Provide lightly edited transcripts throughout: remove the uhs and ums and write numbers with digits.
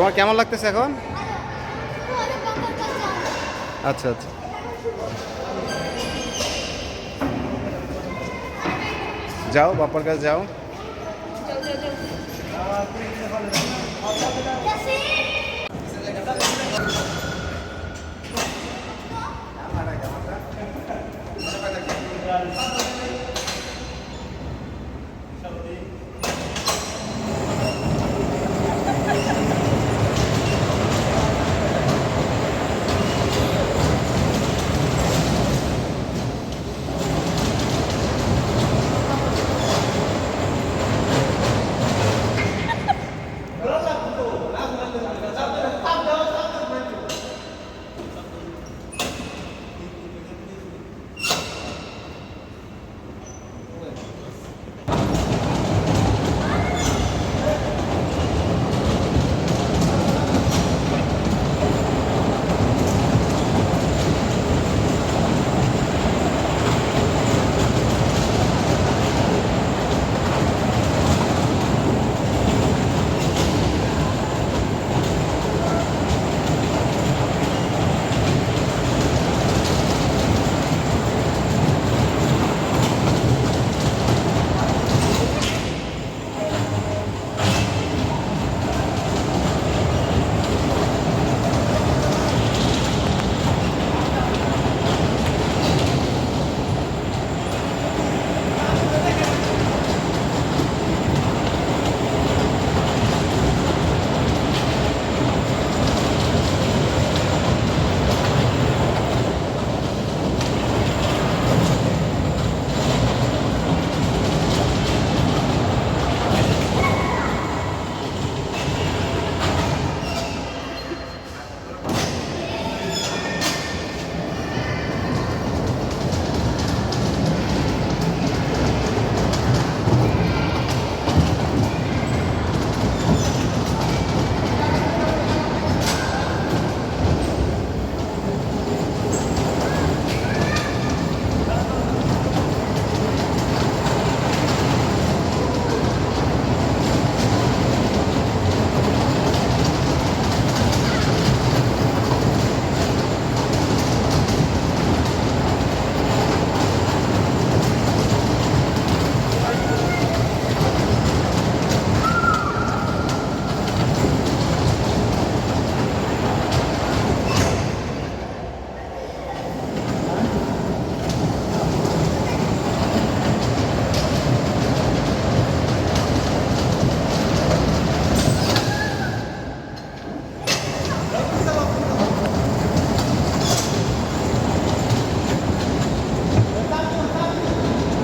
তোমার কেমন লাগতেছে এখন? আচ্ছা আচ্ছা, যাও বাপ্পার কাছে যাও।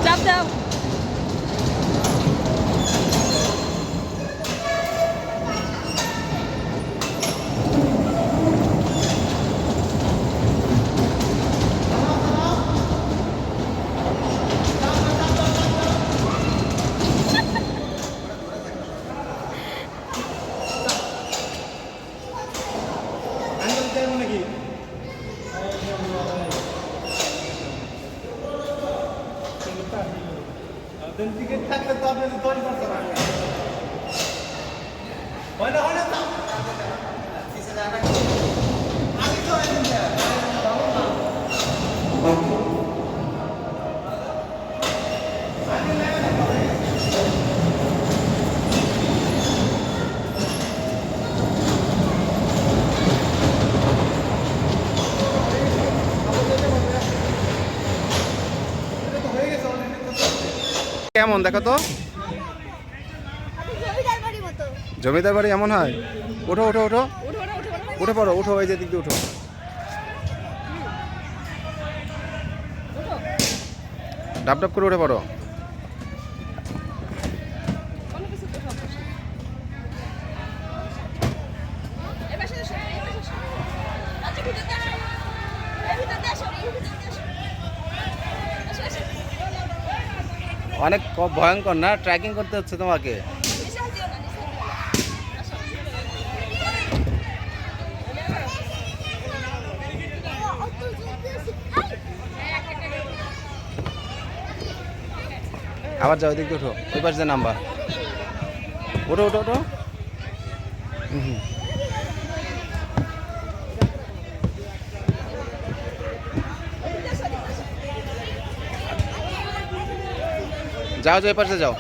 চাপ দাও। টিকিট থাকলে তো আপনি তৈরি করতে পারবেন। হয় না তো আগে তো হয়ে গেছে অলরেডি। কেমন দেখো তো, জমিদার বাড়ি এমন হয়। ওঠো ওঠো ওঠো, উঠে পড়ো, উঠো, এই যে দিক দিয়ে উঠো। ডাব ডাব করে উঠে পড়ো। অনেক ভয়ঙ্কর না, ট্রেকিং করতে হচ্ছে তোমাকে। আবার যাও, দিক দিয়ে উঠো, ওই পাশে নাম্বার, ওঠো ওঠো ওঠো। হুম। যাও যাও, এই পাশে যাও।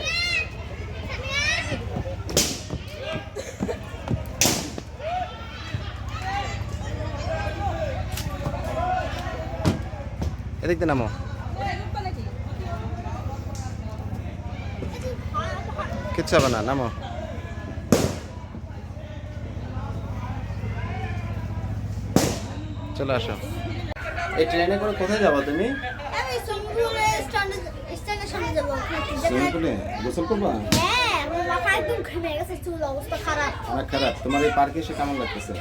এদিক দিয়ে নামো। কিচ্ছু হবে না, নামো। চলে আসো। এই ট্রেনে করে কোথায় যাবো তুমি? আমি সুইমিং স্ট্যান্ডের সামনে যাবো। সুইমিং পুলে গোসল করবা? হ্যাঁ, আমার মাথা একদম ঘেমে গেছে, চুল অবস্থা খারাপ। অনেক খারাপ। তোমার এই পার্কে এসে কেমন লাগতেছে?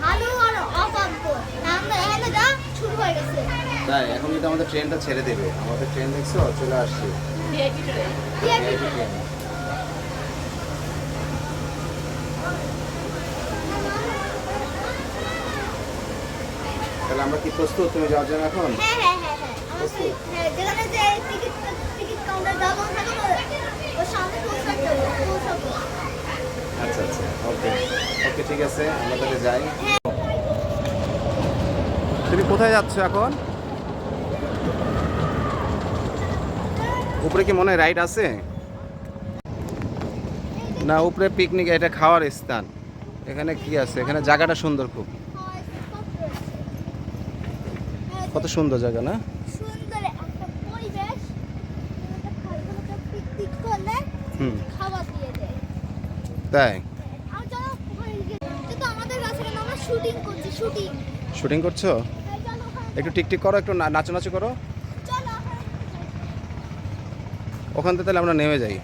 ভালো আর অবাধ্য। আমরা এখানে যা শুরু হয়ে গেছে। তাই এখন কিন্তু আমাদের ট্রেনটা ছেড়ে দেবে। আমাদের ট্রেন দেখছো চলে আসছে। VIP train. VIP train. তাহলে আমরা কি প্রস্তুত তুমি যাওয়ার জন্য এখন? হ্যাঁ হ্যাঁ হ্যাঁ হ্যাঁ। আমাদের হ্যাঁ, যেখানে যে টিকিট কাউন্টার দেওয়া থাকে ওর সামনে পৌঁছাবো। আচ্ছা আচ্ছা, ওকে ওকে, ঠিক আছে, আমরা তাহলে যাই। তুমি কোথায় যাচ্ছ এখন? উপরে কি মনে হয় রাইড আছে? না, উপরে পিকনিক, এটা খাওয়ার স্থান। এখানে কি আছে? এখানে জায়গাটা সুন্দর খুব। কত সুন্দর জায়গা না? সুন্দর একটা পরিবেশ। পিকনিক করলে খাবার দিয়ে দেয়। তাই? আর চলো ওখানে গিয়ে, কিন্তু আমাদের কাছে কেন আমরা শুটিং করছি, শুটিং। শুটিং করছো? চলো ওখানে, একটু টিকটিক করো, একটু নাচানাচি করো। চলো ওখানে। ওখান থেকে তাহলে আমরা নেমে যাই।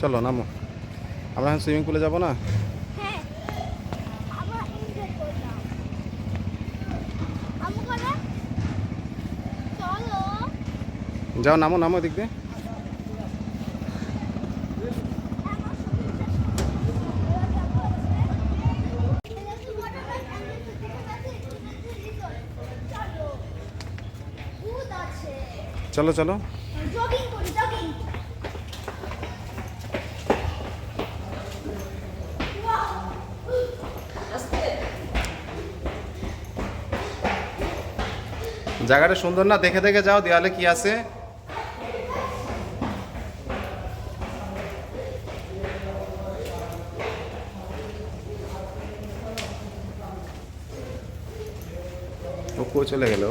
চলো নামো। আমরা এখন সুইমিং পুলে যাবো না? হ্যাঁ, আমরা এনজয় করলাম। আমরা চলো। যাও, নামো নামো এদিক দিয়ে। চলো চলো। জগিং করি, জগিং। জায়গাটা সুন্দর না? দেখে দেখে যাও দেয়ালে কি আছে। ও কই চলে গেল?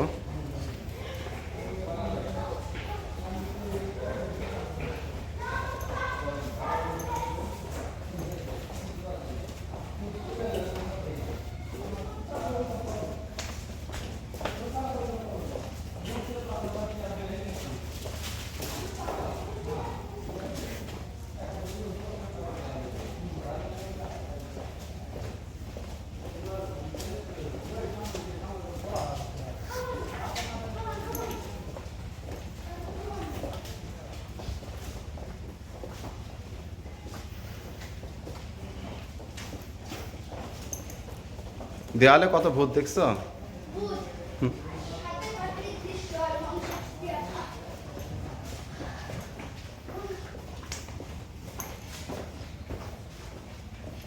দেয়ালে কত ভূত দেখছো?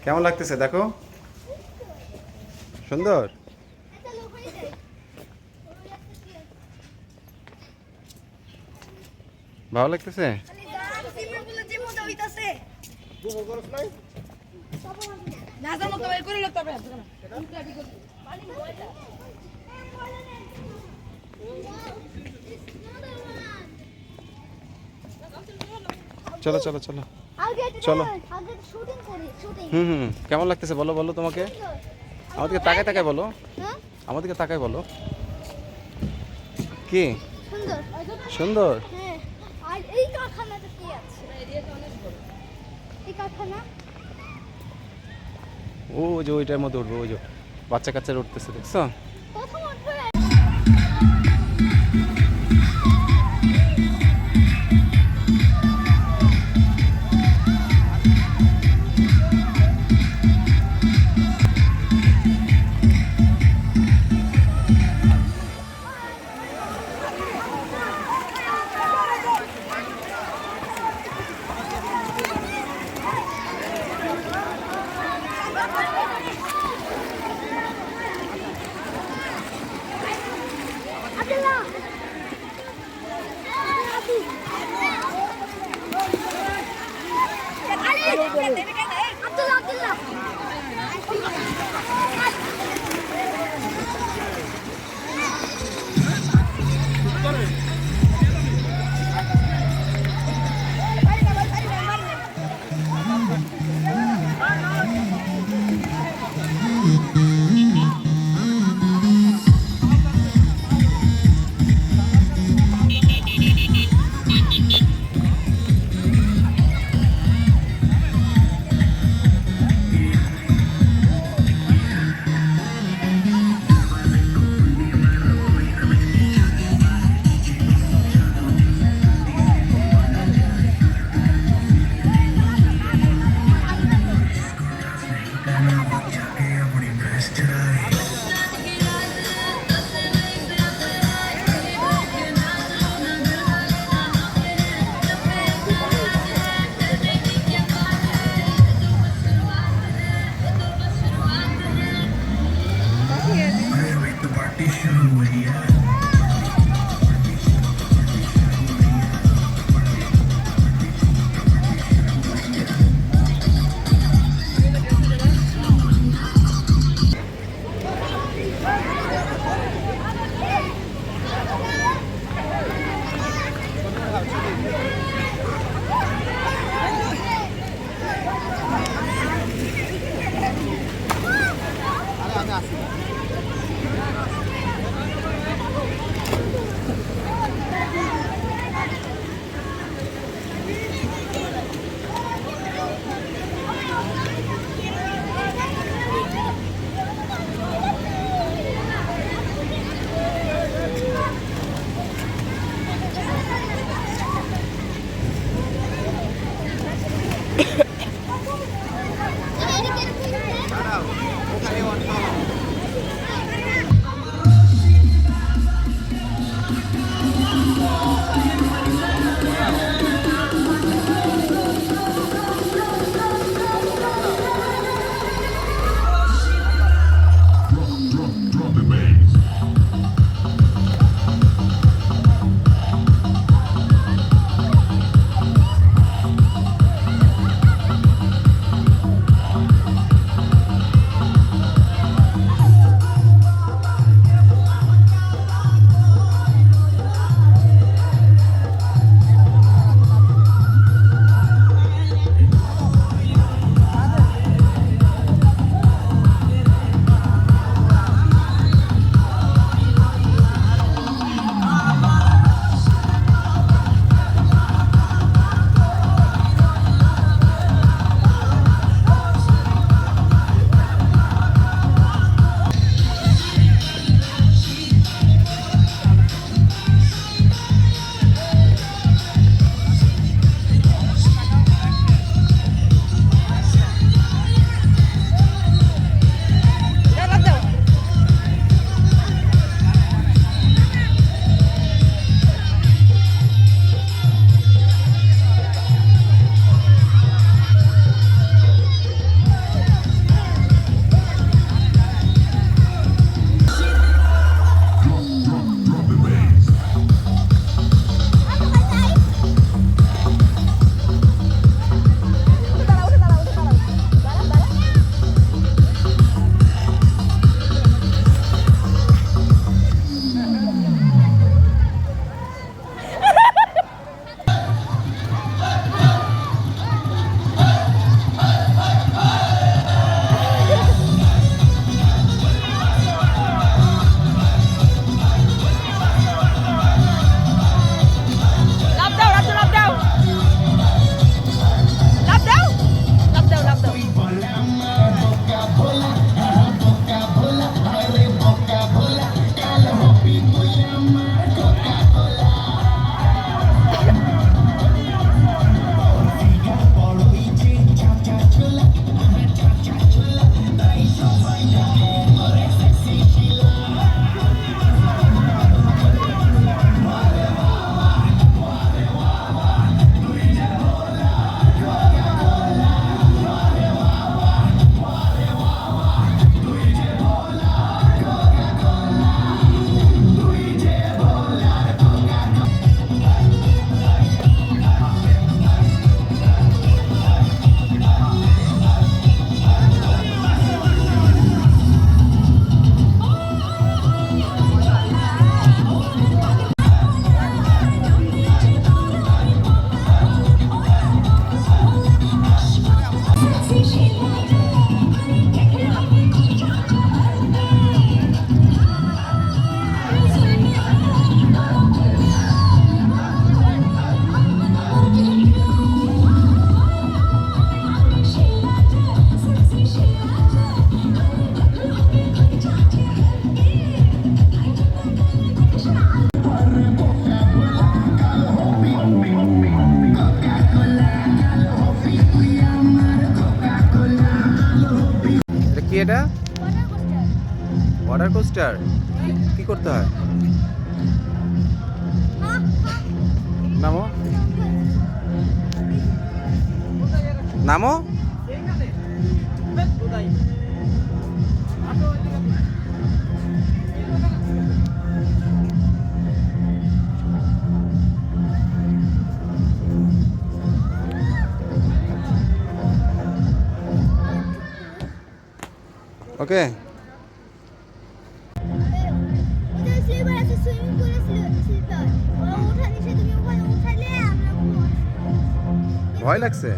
কেমন লাগতেছে দেখো? সুন্দর। ভালো লাগতেছে? চলো চলো চলো চলো। কেমন লাগতেছে বলো বলো তোমাকে? আমাদেরকে তাকায় তাকায় বলো, আমাদেরকে তাকায় বলো। কি সুন্দর? হ্যাঁ, আর এই কারখানাটা কি আছে? এই কারখানা ও যে ওইটার মধ্যে উঠবো, ওই যে বাচ্চা কাচ্চারা উঠতেছে দেখছো? প্রথম উঠবে। আব্দুল্লাহ আব্দুল্লাহ ওয়াটার কোস্টার কি করতে হয়? নামো নামো। ওকে ওদের স্লিপার আছে, সুইমিং পুলে স্লিপার। ওরা ওঠা নিচে, তুমি ওখানে উঠালে আমরা ঘুমাবো। ভয় লাগছে?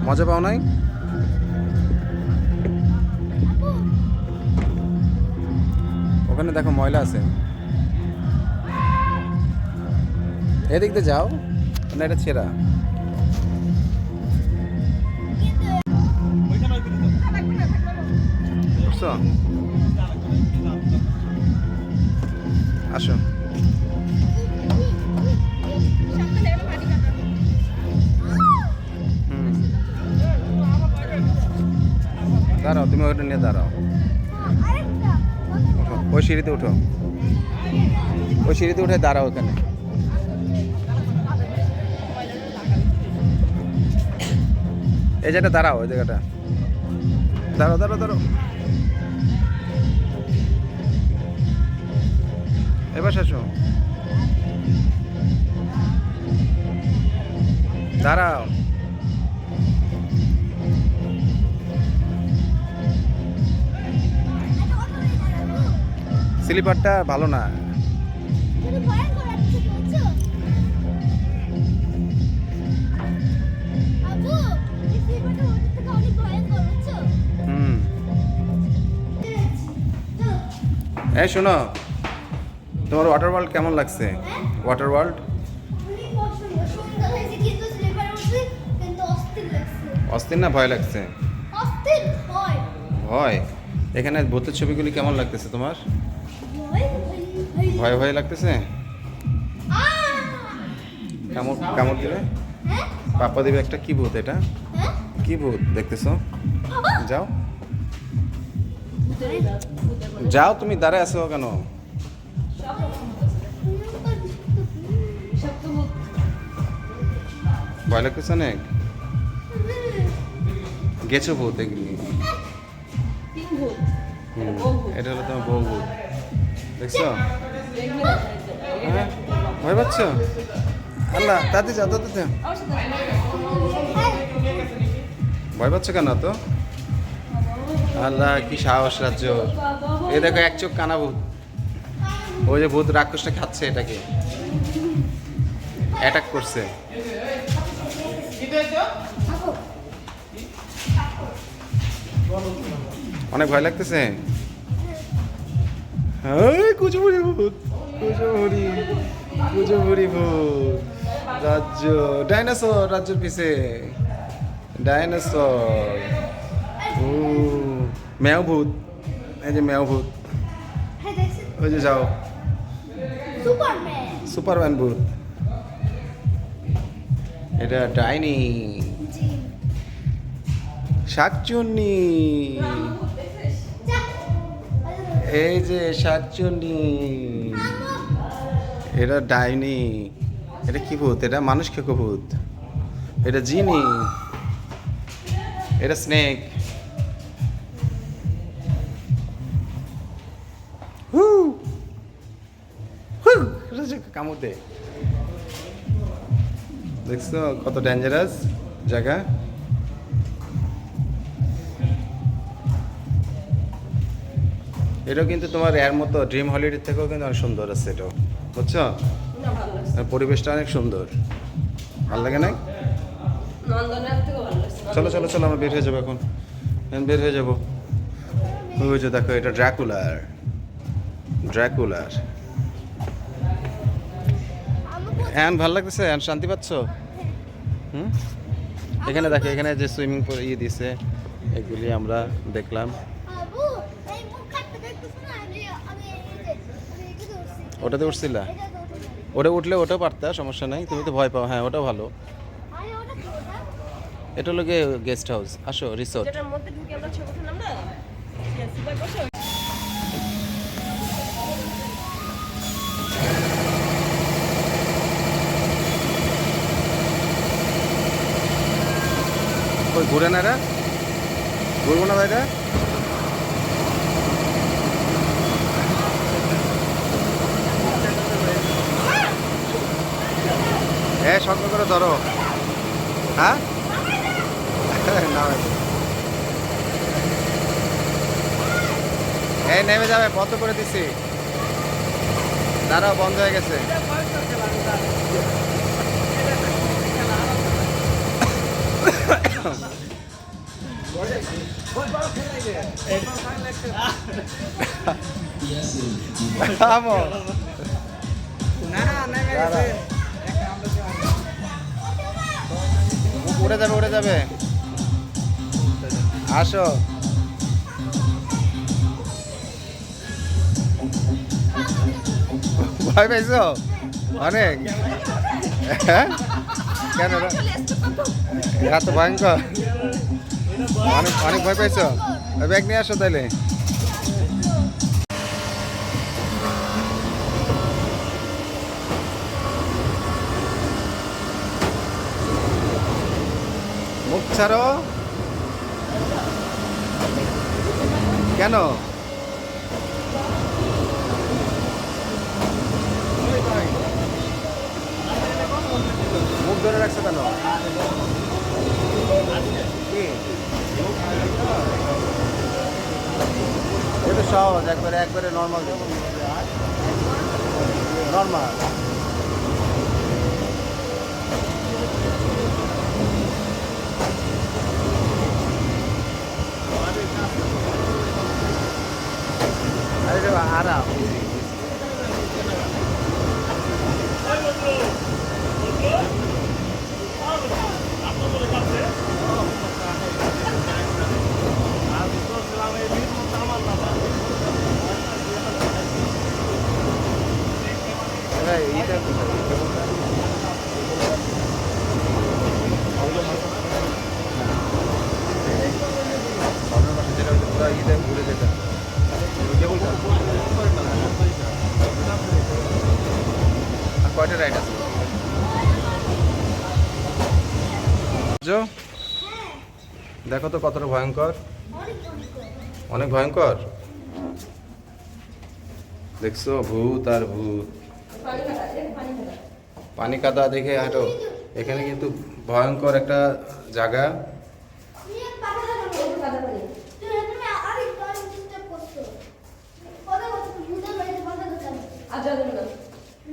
মজা পাও নাই? ওখানে দেখো ময়লা আছে, এদিক দিয়ে যাও না, এটা ছেঁড়া। বুঝছো? আসো। দাঁড়াও, তুমি ওইটা নিয়ে দাঁড়াও। আরেকটা ওঠো, ওই সিঁড়িতে উঠো, ওই সিঁড়িতে উঠে দাঁড়াও ওখানে। এই জায়গাটা দাঁড়াও, ওই জায়গাটা দাঁড়াও দাঁড়াও দাঁড়াও। এবার আসো, দাঁড়াও। স্লিপারটা ভালো না। শুধু ভয়ঙ্কর লাগছে, বুঝছো? আবু, এই স্লিপারটা ওদের থেকে অনেক ভয়ঙ্কর, বুঝছো? হুম। এই শোনো, তোমার ওয়াটার ওয়ার্ল্ড কেমন লাগছে? ওয়াটার ওয়ার্ল্ড অনেক পছন্দ, সুন্দর হয়েছে, কিন্তু স্লিপারে উঠছে কিন্তু অস্থির লাগছে। অস্থির না ভয় লাগছে? অস্থির ভয়। ভয়? এখানে ভূতের ছবিগুলি কেমন লাগতেছে তোমার? ভয় ভয় ভয় ভয় লাগতেছে? কামড় কামড় দিবে? হ্যাঁ পাপা দিবে একটা। কি ভূত এটা? হ্যাঁ কি ভূত দেখতেছো? যাও যাও, তুমি দাঁড়ায় আছো কেন? ভয় লাগতেছে অনেক? গেছো ভূত এগুলি? তিন ভূত, হুম, বউ ভূত। এটা হলো তোমার বউ ভূত, দেখছো? হ্যাঁ, ভয় পাচ্ছ? আল্লাহ, তাতে যাও তাতে যাও। আমার সাথে ভয় পাচ্ছ কেন তো? আল্লাহ, কি সাহস রাজ্য! এ দেখো, এক চোখ কানা ভূত। ওই যে ভূত রাক্ষসটা খাচ্ছে এটাকে, অ্যাটাক করছে। অনেক ভয় লাগতেছে? কুচুমুড়ি ভূত, কুচুমুড়ি, কুচুমুড়ি ভূত। রাজ্য ডাইনোসর, রাজ্যের পিছে ডাইনোসর। ও ম্যাও ভূত, এই যে ম্যাও ভূত, হ্যাঁ দেখছেন ওই যে যাও। সুপারম্যান। সুপারম্যান ভূত। এটা ডাইনি, জি শাকচুন্নি, যা এই যে শাকচুন্নি। এটা ডাইনি। এটা কি ভূত? এটা মানুষ খেকো ভূত। এটা জিনি, এটা স্নেক। হু হু, এটা যে কামড় দেয়। দেখছো কত ডেঞ্জারাস জায়গা? এটাও কিন্তু তোমার এর মতো ড্রিম হলিডে থেকেও কিন্তু অনেক সুন্দর আছে এটাও, বুঝছো? না ভালো লাগছে, আর পরিবেশটা অনেক সুন্দর, ভালো লাগে না? নন্দনের থেকে ভালো লাগছে। চলো চলো চলো, আমরা বের হয়ে যাবো এখন, বের হয়ে যাবো। ওই যে দেখো, এটা ড্রাকুলার, ড্রাকুলার। এখন ভালো লাগতেছে? এখন শান্তি পাচ্ছ? হুম, এখানে দেখো, এখানে যে সুইমিং পুল ইয়ে দিছে, এগুলি আমরা দেখলাম। আবু এই মুখ কাটতে দেখতেছ না? আমি এটা ধরছি। ওটাতে উঠছিলা? এটা ধরছি। ওটা উঠলে ওটাও পারতা, সমস্যা নাই। তুমি তো ভয় পাও। হ্যাঁ, ওটাও ভালো। আরে ওটা কি ওটা? এটা হলো গেস্ট হাউস, আসো রিসোর্ট। যেটার মধ্যে ঢুকে আমরা ছবি তুললাম না, সিপাই বসে কই ঘুরে না রে, ঘুরবো না ভাইরা? হ্যাঁ শক্ত করে ধরো। হ্যাঁ না এই নেমে যাবে, বন্ধ করে দিছি, দাঁড়াও বন্ধ হয়ে গেছে। থামো। দাঁড়াও। উড়ে যাবে উড়ে যাবে, আসো। ভয় পাইছো অনেক? হ্যাঁ কেন রে? এত ভয়ঙ্কর, অনেক অনেক ভয় পাইছো? ব্যাগ নিয়ে আসো তাইলে। মুখ ছাড়ো। কেন? মুখ ধরে রাখছো কেন? কি? এটা সহজ, একবারে একবারে নর্মাল নর্মাল। আরে আরাম। এইটা যেটা ঘুরে যেটা কয়টা রাইড আছে? দেখো তো কতটা ভয়ঙ্কর, অনেক ভয়ঙ্কর। দেখছো ভূত আর ভূত, পানি কাদা দেখে হাঁটো। এখানে কিন্তু ভয়ঙ্কর একটা জায়গা।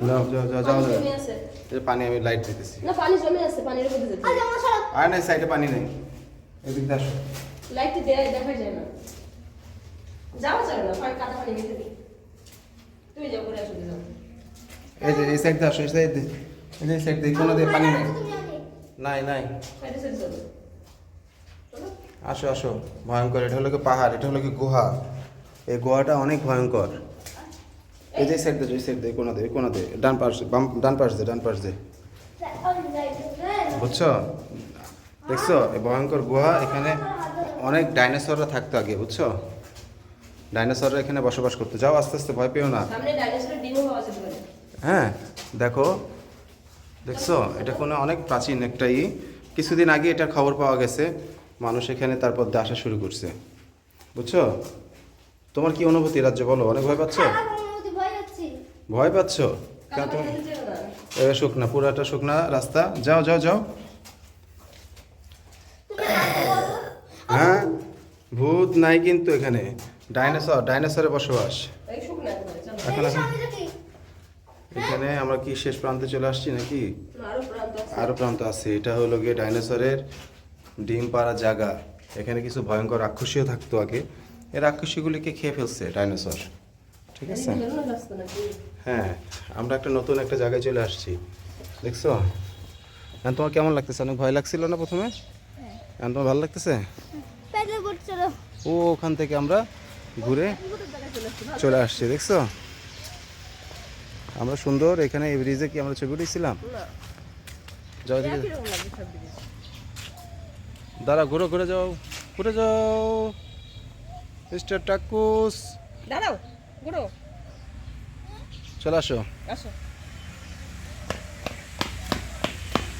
যাও যাও যাও যাও যাও। এই পানি আমি লাইট দিতেছি। না পানি জমে আছে, পানির মধ্যে যেতে আর নাই সাইডে পানি নেই, এদিক দিয়ে আসো। লাইট দেয় দেখা যায় না, যাওয়া যাবে না, হয় কাদা পানি মেখে দিই। তুমি যাও করে আসো, যাও। এই যে এই সাইড দিয়ে আসো, এই সাইড দিয়ে, এই সাইড দিয়ে কোনো দিয়ে পানি নেই, নাই নাই। সাইডে সাইডে যাও, চলো। আসো আসো, ভয়ঙ্কর। এটা হলো কি পাহাড়, এটা হলো কি গুহা। এই গুহাটা অনেক ভয়ঙ্কর। এই যে সাইড দিয়ে, এই সাইড দিয়ে, কোনো দিয়ে, কোনো দিয়ে, ডান পাশ, ডান পাশ দিয়ে, ডান পাশ দিয়ে, বুঝছো? দেখছো এই ভয়ঙ্কর গুহা। এখানে অনেক ডাইনোসররা থাকতো আগে, বুঝছো? ডাইনোসররা এখানে বসবাস করতো। যাও আস্তে আস্তে, ভয় পেও না। সামনে ডাইনোসরের ডিমও পাওয়া যেতে পারে। হ্যাঁ দেখো, দেখছো এটা কোনো অনেক প্রাচীন একটা কিছুদিন আগে এটার খবর পাওয়া গেছে, মানুষ এখানে তারপর দিয়ে আসা শুরু করছে, বুঝছো? তোমার কি অনুভূতি রাজ্য, বলো? অনেক ভয় পাচ্ছ? ভয় পাচ্ছ কেন তুমি? এবার শুকনা, পুরাটা শুকনা রাস্তা। যাও যাও যাও। হ্যাঁ ভূত নাই কিন্তু এখানে, ডাইনোসর, ডাইনোসরের বসবাস। এই শুকনো একবারে, চলো। এখন এখন এখানে আমরা কি শেষ প্রান্তে চলে আসছি নাকি? আরো প্রান্ত আছে। আরো প্রান্ত আছে। এটা হলো গিয়ে ডাইনোসরের ডিম পাড়া জায়গা। এখানে কিছু ভয়ঙ্কর রাক্ষসীও থাকতো আগে। এই রাক্ষসীগুলিকে খেয়ে ফেলছে ডাইনোসর, ঠিক আছে? বেরোনো রাস্তা নাকি? হ্যাঁ, আমরা একটা নতুন একটা জায়গায় চলে আসছি, দেখছো? এখন তোমার কেমন লাগতেছে? অনেক ভয় লাগছিল না প্রথমে? এখন তোমার ভালো লাগতেছে? ও ওখান থেকে আমরা ঘুরে চলে আসছি, দেখছো? আমরা সুন্দর এখানে এই ব্রিজে কি আমরা ছবি উঠেছিলাম? না। যাও দিকে। কিরকম লাগছে সব দিকে? দাঁড়া, ঘুরে ঘুরে যাও, ঘুরে যাও মিস্টার টাকুস। দাঁড়াও, ঘুরো, চলে আসো। আসো।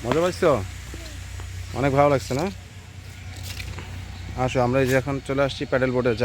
মজা পাইছো? অনেক ভালো লাগছে না? আসো, আমরা এই যে এখন চলে আসছি প্যাডেল বোর্ডে।